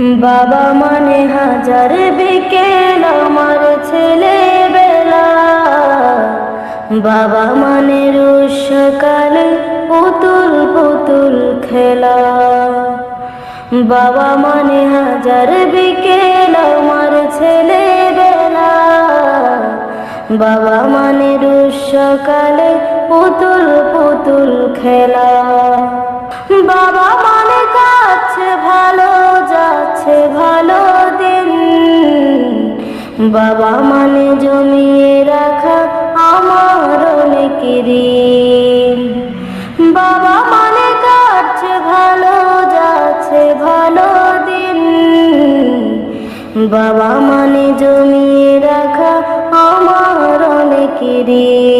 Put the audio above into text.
বাবা মানে হাজার বিকেল আমার ছেলেবেলা, বাবা মানে রোজ সকালে পুতুল পুতুল খেলা। বাবা মানে হাজার বিকেল আমার ছেলেবেলা, বাবা মানে রোজ সকালে পুতুল পুতুল খেলা। বাবা মানে কাছে ভালো যাচ্ছে ভালো দিন, বাবা মানে জমিয়ে রাখা আমার অনেক ঋণ। বাবা মানে কাছে ভালো যাচ্ছে ভালো দিন, বাবা মানে জমিয়ে রাখা আমার অনেক ঋণ।